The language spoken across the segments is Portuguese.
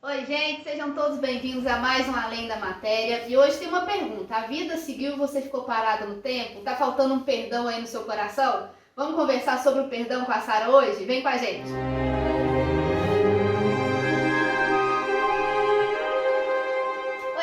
Oi, gente, sejam todos bem-vindos a mais um Além da Matéria. E hoje tem uma pergunta: a vida seguiu e você ficou parado no tempo? Tá faltando um perdão aí no seu coração? Vamos conversar sobre o perdão com a Sara hoje? Vem com a gente!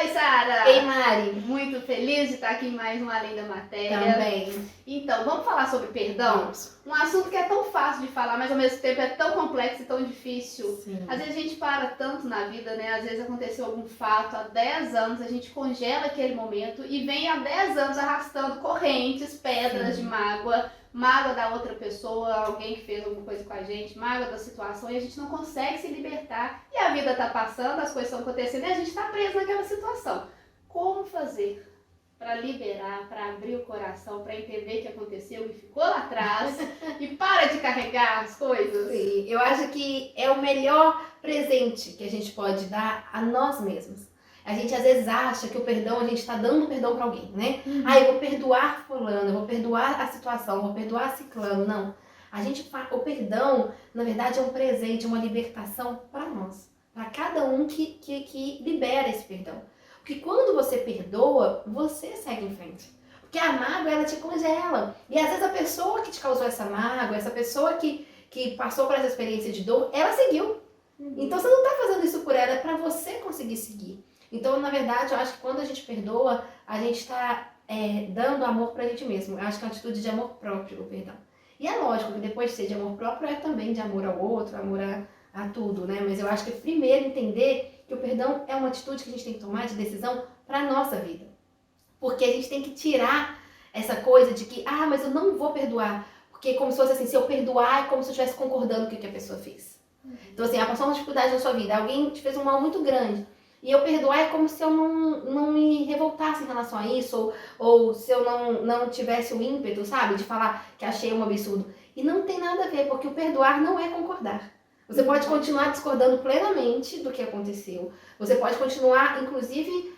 Oi, Sara! Ei, Mari. Muito feliz de estar aqui em mais um Além da Matéria. Também. Então, vamos falar sobre perdão? Vamos. Um assunto que é tão fácil de falar, mas ao mesmo tempo é tão complexo e tão difícil. Sim. Às vezes a gente para tanto na vida, né? Às vezes aconteceu algum fato há 10 anos, a gente congela aquele momento e vem há 10 anos arrastando correntes, pedras de mágoa, mágoa da outra pessoa, alguém que fez alguma coisa com a gente, mágoa da situação, e a gente não consegue se libertar. E a vida tá passando, as coisas estão acontecendo e a gente tá preso naquela situação. Como fazer para liberar, para abrir o coração, para entender o que aconteceu e ficou lá atrás e para de carregar as coisas? Sim, eu acho que é o melhor presente que a gente pode dar a nós mesmos. A gente às vezes acha que o perdão, a gente está dando perdão para alguém, né? Eu vou perdoar fulano, eu vou perdoar a situação, eu vou perdoar ciclano. Não. O perdão, na verdade, é um presente, uma libertação para nós. Para cada um que libera esse perdão. Porque quando você perdoa, você segue em frente. Porque a mágoa, ela te congela. E às vezes a pessoa que te causou essa mágoa, essa pessoa que passou por essa experiência de dor, ela seguiu. Então você não está fazendo isso por ela, é para você conseguir seguir. Então, na verdade, eu acho que quando a gente perdoa, a gente está dando amor pra gente mesmo. Eu acho que é uma atitude de amor próprio, o perdão. E é lógico que depois de ser de amor próprio, é também de amor ao outro, amor a tudo, né? Mas eu acho que primeiro entender que o perdão é uma atitude que a gente tem que tomar de decisão para nossa vida. Porque a gente tem que tirar essa coisa de que, mas eu não vou perdoar. Porque como se fosse assim, se eu perdoar é como se eu estivesse concordando com o que a pessoa fez. Então assim, passou uma dificuldade na sua vida, alguém te fez um mal muito grande. E eu perdoar é como se eu não me revoltasse em relação a isso, ou se eu não tivesse o ímpeto, sabe, de falar que achei um absurdo. E não tem nada a ver, porque o perdoar não é concordar. Você pode continuar discordando plenamente do que aconteceu. Você pode continuar, inclusive,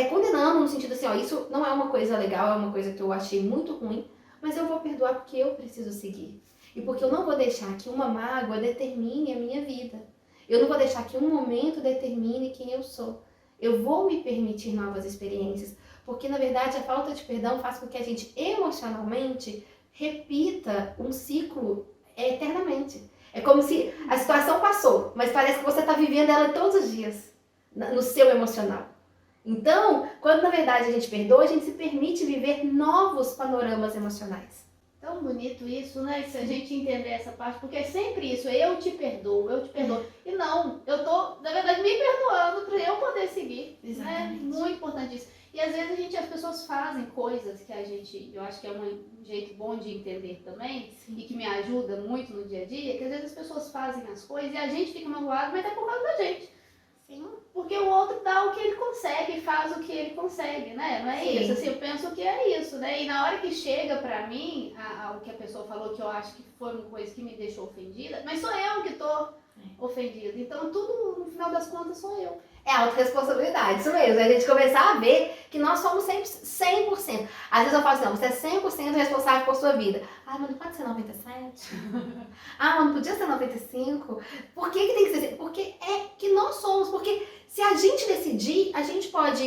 condenando no sentido assim, isso não é uma coisa legal, é uma coisa que eu achei muito ruim, mas eu vou perdoar porque eu preciso seguir. E porque eu não vou deixar que uma mágoa determine a minha vida. Eu não vou deixar que um momento determine quem eu sou. Eu vou me permitir novas experiências. Porque, na verdade, a falta de perdão faz com que a gente emocionalmente repita um ciclo eternamente. É como se a situação passou, mas parece que você está vivendo ela todos os dias, no seu emocional. Então, quando na verdade a gente perdoa, a gente se permite viver novos panoramas emocionais. Tão bonito isso, né? Se a gente entender essa parte, porque é sempre isso, eu te perdoo, eu te perdoo. E não, eu tô, na verdade, me perdoando para eu poder seguir. Exatamente. Né? Muito importante isso. E às vezes as pessoas fazem coisas que a gente, eu acho que é um jeito bom de entender também, Sim. E que me ajuda muito no dia a dia, que às vezes as pessoas fazem as coisas e a gente fica magoado, mas é por causa da gente. Sim. Porque o outro dá o que ele consegue, faz o que ele consegue, né? Não é Sim. isso? Assim, eu penso que é isso, né? E na hora que chega pra mim, o que a pessoa falou que eu acho que foi uma coisa que me deixou ofendida, mas sou eu que tô ofendida. Então tudo, no final das contas, sou eu. É autorresponsabilidade, isso mesmo. A gente começar a ver que nós somos sempre 100%. Às vezes eu falo assim, não, você é 100% responsável por sua vida. Mas não pode ser 97? Mas não podia ser 95? Por que tem que ser assim? Porque é que nós somos. Porque se a gente decidir, a gente pode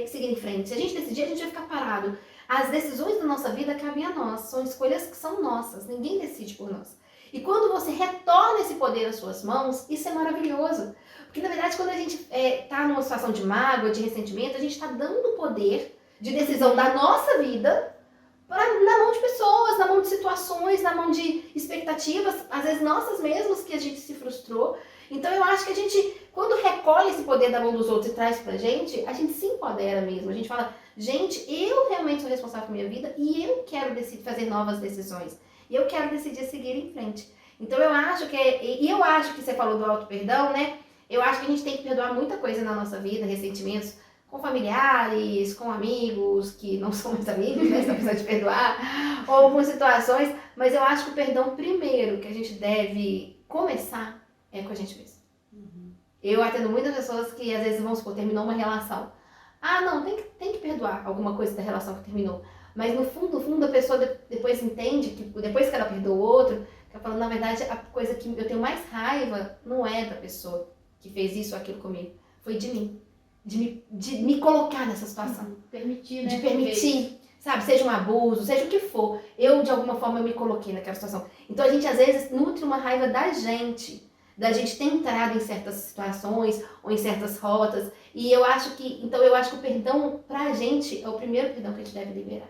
seguir em frente. Se a gente decidir, a gente vai ficar parado. As decisões da nossa vida cabem a nós. São escolhas que são nossas. Ninguém decide por nós. E quando você retorna esse poder às suas mãos, isso é maravilhoso. Porque, na verdade, quando a gente está numa situação de mágoa, de ressentimento, a gente está dando poder de decisão da nossa vida na mão de pessoas, na mão de situações, na mão de expectativas, às vezes nossas mesmas, que a gente se frustrou. Então, eu acho que a gente, quando recolhe esse poder da mão dos outros e traz pra gente, a gente se empodera mesmo. A gente fala, gente, eu realmente sou responsável por minha vida e eu quero fazer novas decisões. E eu quero decidir seguir em frente. Então, eu acho que você falou do auto-perdão, né? Eu acho que a gente tem que perdoar muita coisa na nossa vida, ressentimentos com familiares, com amigos que não são mais amigos, né? Você precisa de perdoar, ou algumas situações, mas eu acho que o perdão primeiro que a gente deve começar é com a gente mesmo. Eu atendo muitas pessoas que às vezes, vamos supor, terminou uma relação. Não, tem que perdoar alguma coisa da relação que terminou. Mas no fundo, a pessoa depois entende que depois que ela perdoa o outro, ela fala, na verdade, a coisa que eu tenho mais raiva não é da pessoa que fez isso ou aquilo comigo. Foi de mim. De me colocar nessa situação. Permitir, né? De permitir, sabe? Seja um abuso, seja o que for. Eu, de alguma forma, eu me coloquei naquela situação. Então, a gente, às vezes, nutre uma raiva da gente ter entrado em certas situações ou em certas rotas. E eu acho que o perdão pra gente é o primeiro perdão que a gente deve liberar.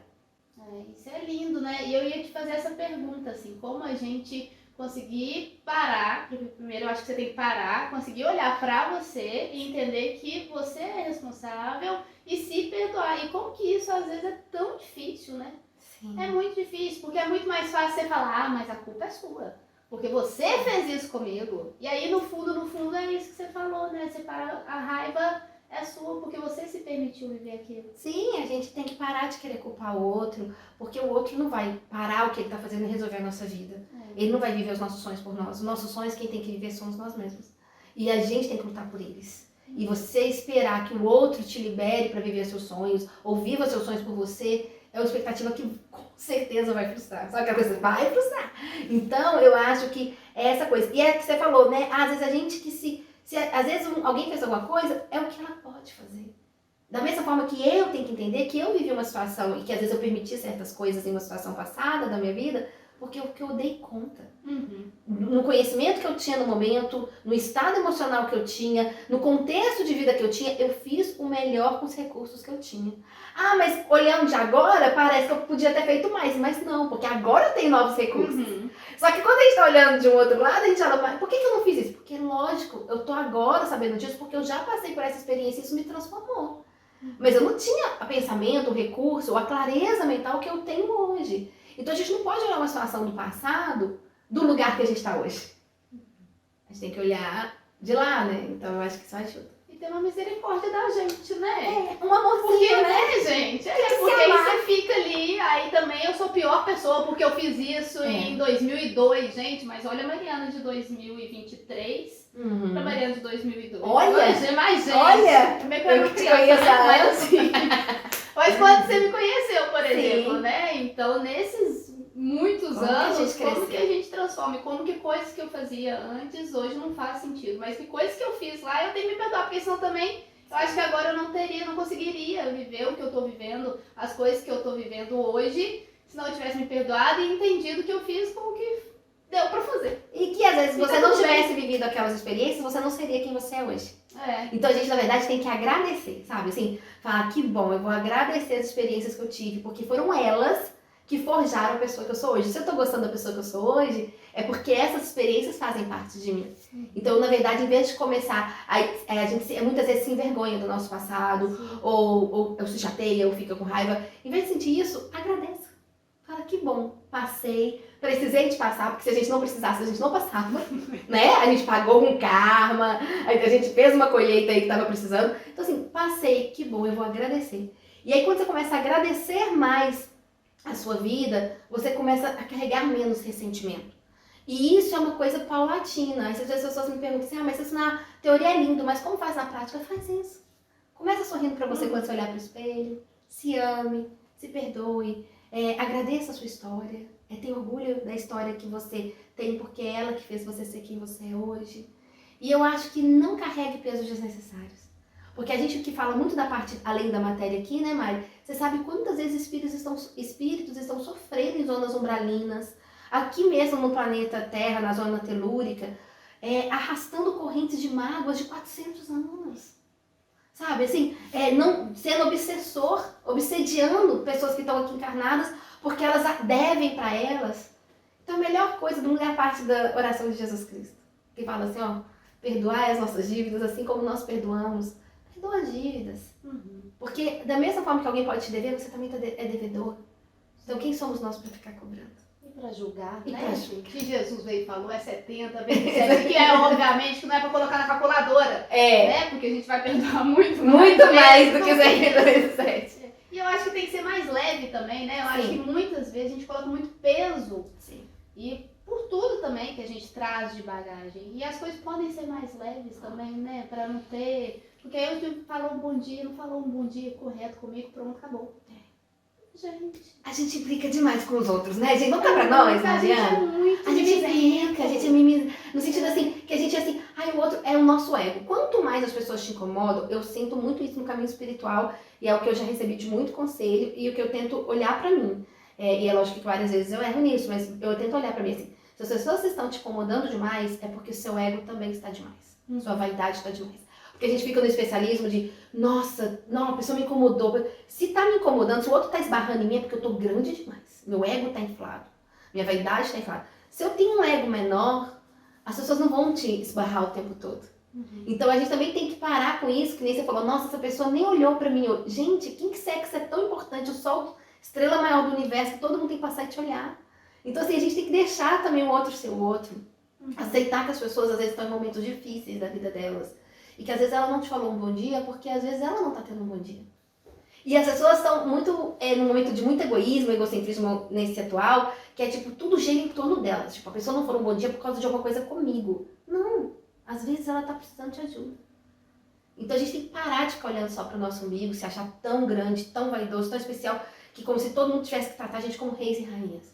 Isso é lindo, né? E eu ia te fazer essa pergunta, assim, como a gente conseguir parar, primeiro eu acho que você tem que parar, conseguir olhar pra você e entender que você é responsável e se perdoar. E como que isso às vezes é tão difícil, né? Sim. É muito difícil, porque é muito mais fácil você falar, mas a culpa é sua. Porque você fez isso comigo. E aí, no fundo, é isso que você falou, né? Você para, a raiva é sua porque você se permitiu viver aquilo. Sim, a gente tem que parar de querer culpar o outro, porque o outro não vai parar o que ele tá fazendo e resolver a nossa vida. Ele não vai viver os nossos sonhos por nós. Os nossos sonhos, quem tem que viver somos nós mesmos. E a gente tem que lutar por eles. E você esperar que o outro te libere para viver seus sonhos, ou viva seus sonhos por você, é uma expectativa que com certeza vai frustrar. Sabe aquela coisa? Vai frustrar. Então, eu acho que é essa coisa. E é que você falou, né? Às vezes a gente que se às vezes alguém fez alguma coisa, é o que ela pode fazer. Da mesma forma que eu tenho que entender que eu vivi uma situação e que às vezes eu permiti certas coisas em uma situação passada da minha vida, porque eu dei conta. No conhecimento que eu tinha no momento, no estado emocional que eu tinha, no contexto de vida que eu tinha, eu fiz o melhor com os recursos que eu tinha. Ah, mas olhando de agora, parece que eu podia ter feito mais, mas não, porque agora eu tenho novos recursos. Só que quando a gente tá olhando de um outro lado, a gente fala, por que eu não fiz isso? Porque, lógico, eu tô agora sabendo disso, porque eu já passei por essa experiência e isso me transformou. Mas eu não tinha o pensamento, o recurso, ou a clareza mental que eu tenho hoje. Então a gente não pode olhar uma situação do passado do lugar que a gente está hoje. A gente tem que olhar de lá, né? Então eu acho que isso ajuda. E ter uma misericórdia da gente, né? Um amorzinho, porque, né, gente? Tem Porque aí você fica ali, aí também eu sou a pior pessoa porque eu fiz isso em 2002, gente. Mas olha a Mariana de 2023 pra Mariana de 2002. Olha! Mas, gente, olha! como é que eu era te criança, conheço né? há Mas anos. assim... Mas quando você me conheceu, por exemplo, Sim. né? Então, nesses muitos Como que a anos, gente como cresceu? que a gente transforma? E como que coisas que eu fazia antes, hoje não faz sentido. Mas que coisas que eu fiz lá, eu tenho que me perdoar, porque senão também, eu acho que agora eu não conseguiria viver o que eu tô vivendo, as coisas que eu tô vivendo hoje, se não eu tivesse me perdoado e entendido que eu fiz com o que deu pra fazer. E que às vezes E você tá não tudo bem. tivesse vivido aquelas experiências, você não seria quem você é hoje. É. Então a gente, na verdade, tem que agradecer, sabe? Assim, falar que bom, eu vou agradecer as experiências que eu tive, porque foram elas que forjaram a pessoa que eu sou hoje. Se eu tô gostando da pessoa que eu sou hoje, é porque essas experiências fazem parte de mim. Então, na verdade, em vez de começar, a gente muitas vezes se envergonha do nosso passado, ou se chateia, ou fica com raiva. Em vez de sentir isso, agradeça. Fala que bom, passei, precisei de passar, porque se a gente não precisasse, a gente não passava, né? A gente pagou com karma, a gente fez uma colheita aí que tava precisando. Então assim, passei, que bom, eu vou agradecer. E aí quando você começa a agradecer mais a sua vida, você começa a carregar menos ressentimento. E isso é uma coisa paulatina. Às vezes as pessoas me perguntam assim, mas isso na teoria é lindo, mas como faz na prática? Faz isso. Começa sorrindo pra você quando você olhar pro espelho, se ame, se perdoe. Agradeça a sua história, tenha orgulho da história que você tem, porque é ela que fez você ser quem você é hoje. E eu acho que não carregue pesos desnecessários. Porque a gente que fala muito da parte além da matéria aqui, né, Mari? Você sabe quantas vezes espíritos estão sofrendo em zonas umbralinas, aqui mesmo no planeta Terra, na zona telúrica, arrastando correntes de mágoas de 400 anos. Sabe, assim, não sendo obsediando pessoas que estão aqui encarnadas, porque elas devem para elas. Então a melhor coisa do mundo é a parte da oração de Jesus Cristo, que fala assim, ó, perdoai as nossas dívidas, assim como nós perdoamos. Perdoa as dívidas. Porque da mesma forma que alguém pode te dever, você também é devedor. Então quem somos nós para ficar cobrando? E pra julgar, E né? pra julgar. Que Jesus veio e falou, é 70 vezes 7, que obviamente que não é pra colocar na calculadora, É, né? Porque a gente vai perdoar muito muito mais do né? que 127. E eu acho que tem que ser mais leve também, né? Eu acho Sim. que muitas vezes a gente coloca muito peso. Sim. E por tudo também que a gente traz de bagagem. E as coisas podem ser mais leves também, né? Pra não ter... Porque aí eu falou um bom dia, não falou um bom dia correto comigo, pronto, acabou. Gente. A gente brinca demais com os outros, né? Gente, vamos cá pra nós, Mariana? A A gente brinca, a gente é mimimi. No sentido É. assim, que a gente é assim, o outro é o nosso ego. Quanto mais as pessoas te incomodam, eu sinto muito isso no caminho espiritual, e é o que eu já recebi de muito conselho, e o que eu tento olhar pra mim. E é lógico que várias vezes eu erro nisso, mas eu tento olhar pra mim assim, se as pessoas estão te incomodando demais, é porque o seu ego também está demais. Sua vaidade está demais. Porque a gente fica no especialismo de, nossa, não, a pessoa me incomodou. Se tá me incomodando, se o outro tá esbarrando em mim, é porque eu tô grande demais. Meu ego tá inflado. Minha vaidade tá inflada. Se eu tenho um ego menor, as pessoas não vão te esbarrar o tempo todo. Então a gente também tem que parar com isso, que nem você falou, nossa, essa pessoa nem olhou pra mim. Gente, quem que é tão importante? O sol, estrela maior do universo, todo mundo tem que passar e te olhar. Então assim, a gente tem que deixar também o outro ser o outro. Aceitar que as pessoas às vezes estão em momentos difíceis da vida delas. E que às vezes ela não te falou um bom dia porque às vezes ela não tá tendo um bom dia. E as pessoas estão muito num momento de muito egoísmo, egocentrismo nesse atual, que é tipo, tudo gira em torno delas. Tipo, a pessoa não falou um bom dia por causa de alguma coisa comigo. Não. Às vezes ela tá precisando de ajuda. Então a gente tem que parar de ficar olhando só pro nosso umbigo, se achar tão grande, tão vaidoso, tão especial, que como se todo mundo tivesse que tratar a gente como reis e rainhas.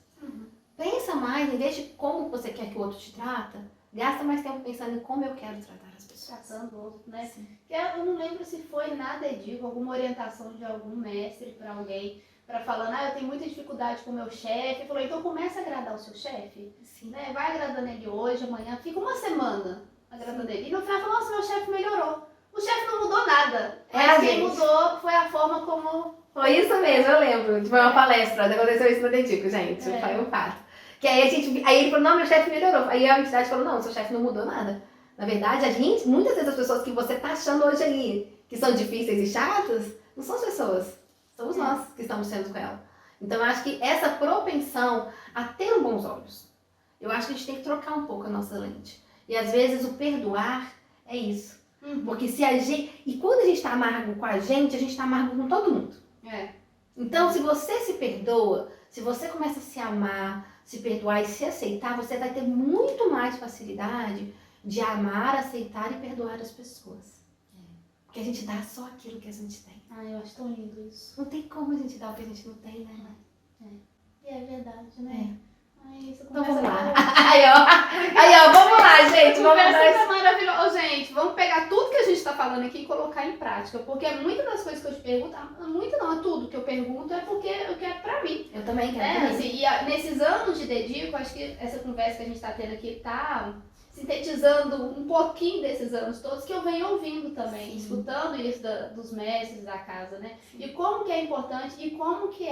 Pensa mais, em vez de como você quer que o outro te trata, gasta mais tempo pensando em como eu quero tratar as pessoas. Tratando o outro, né? Eu não lembro se foi na DEDIC, alguma orientação de algum mestre para alguém, para falando, eu tenho muita dificuldade com o meu chefe. Falou, então começa a agradar o seu chefe, né? Vai agradando ele hoje, amanhã, fica uma semana agradando ele. E no final falou, nossa, meu chefe melhorou. O chefe não mudou nada. Mas quem mudou foi a forma como... Foi isso mesmo, eu lembro. Foi uma palestra, aconteceu isso no DEDIC, gente. Foi um fato. Que aí ele falou, não, meu chefe melhorou. Aí a entidade falou, não, seu chefe não mudou nada. Na verdade, muitas vezes as pessoas que você tá achando hoje ali, que são difíceis e chatas, não são as pessoas. Somos nós que estamos sendo com ela. Então, eu acho que essa propensão a ter bons olhos, eu acho que a gente tem que trocar um pouco a nossa lente. E às vezes o perdoar é isso. Porque se a gente... E quando a gente tá amargo com a gente tá amargo com todo mundo. Então, se você se perdoa, se você começa a se amar, se perdoar e se aceitar, você vai ter muito mais facilidade de amar, aceitar e perdoar as pessoas. Porque a gente dá só aquilo que a gente tem. Eu acho tão lindo isso. Não tem como a gente dar o que a gente não tem, né? E é verdade, né? Então vamos lá. Aí, ó, vamos lá, gente. Conversa maravilhosa. Gente, vamos pegar tudo que a gente tá falando aqui e colocar em prática. Porque muitas das coisas que eu te pergunto, é tudo que eu pergunto é porque eu quero pra mim. Eu também quero. Assim, e nesses anos de DEDIC, eu acho que essa conversa que a gente tá tendo aqui tá sintetizando um pouquinho desses anos todos que eu venho ouvindo também, escutando isso dos mestres da casa, né? E como que é importante e como que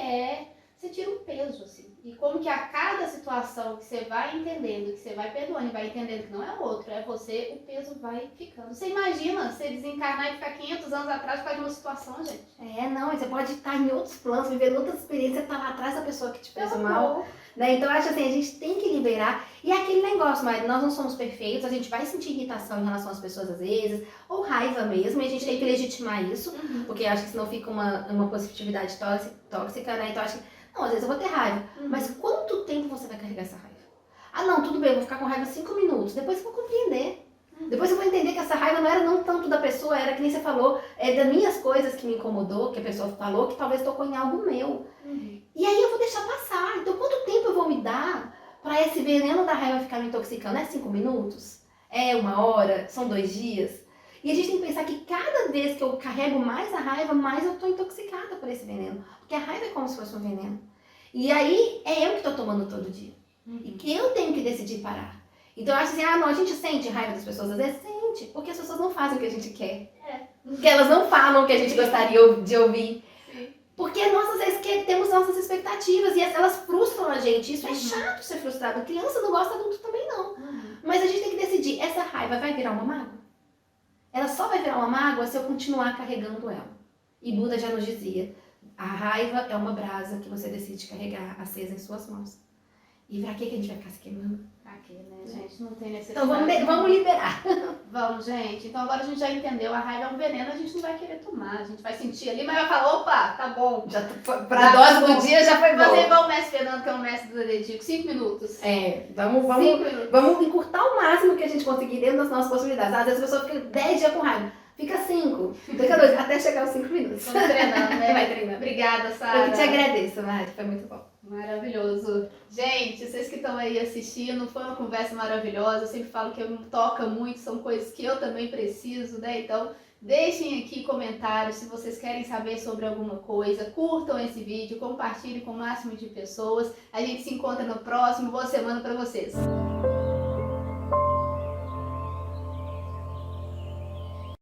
você tira um peso, assim. E como que a cada situação que você vai entendendo, que você vai perdoando e vai entendendo que não é o outro, é você, o peso vai ficando. Você imagina você desencarnar e ficar 500 anos atrás por causa de uma situação, gente? Não, você pode estar em outros planos, vivendo outras experiências, estar lá atrás da pessoa que te fez mal. Né? Então, eu acho assim, a gente tem que liberar. E é aquele negócio, mas nós não somos perfeitos, a gente vai sentir irritação em relação às pessoas às vezes, ou raiva mesmo, e a gente tem que legitimar isso, porque eu acho que senão fica uma positividade tóxica, né? Então, eu acho que, não, às vezes eu vou ter raiva, mas quanto tempo você vai carregar essa raiva? Não, tudo bem, eu vou ficar com raiva 5 minutos, depois eu vou compreender. Depois eu vou entender que essa raiva não era não tanto da pessoa, era que nem você falou, das minhas coisas que me incomodou, que a pessoa falou, que talvez tocou em algo meu. E aí eu vou deixar passar. Então quanto tempo eu vou me dar para esse veneno da raiva ficar me intoxicando? É 5 minutos? É 1 hora? São 2 dias? E a gente tem que pensar que cada vez que eu carrego mais a raiva, mais eu estou intoxicada por esse veneno. Porque a raiva é como se fosse um veneno. E aí é eu que estou tomando todo dia. E que eu tenho que decidir parar. Então eu acho assim, não, a gente sente raiva das pessoas, às vezes sente, porque as pessoas não fazem o que a gente quer. Porque elas não falam o que a gente gostaria de ouvir. Porque nós, às vezes, temos nossas expectativas e elas frustram a gente. Isso é chato ser frustrado. Criança não gosta, adulto também não. Mas a gente tem que decidir, essa raiva vai virar uma mágoa? Ela só vai virar uma mágoa se eu continuar carregando ela. E Buda já nos dizia, a raiva é uma brasa que você decide carregar acesa em suas mãos. E pra que a gente vai ficar se queimando? Pra quê, né, gente? Não tem necessidade. Então vamos liberar. Vamos, gente. Então agora a gente já entendeu, a raiva é um veneno, a gente não vai querer tomar. A gente vai sentir ali, mas vai falar, opa, tá bom. Já pra dose do dia já foi bom. Fazer igual o mestre Fernando, que é o mestre do DEDIC, 5 minutos. Vamos encurtar o máximo que a gente conseguir dentro das nossas possibilidades. Às vezes a pessoa fica 10 dias com raiva. Fica 5, fica 2, até chegar aos 5 minutos. Vamos treinando, né? Vai treinando. Obrigada, Sara. Eu que te agradeço, Mari, foi muito bom. Maravilhoso. Gente, vocês que estão aí assistindo, foi uma conversa maravilhosa. Eu sempre falo que me toca muito, são coisas que eu também preciso, né? Então, deixem aqui comentários se vocês querem saber sobre alguma coisa. Curtam esse vídeo, compartilhem com o máximo de pessoas. A gente se encontra no próximo. Boa semana para vocês.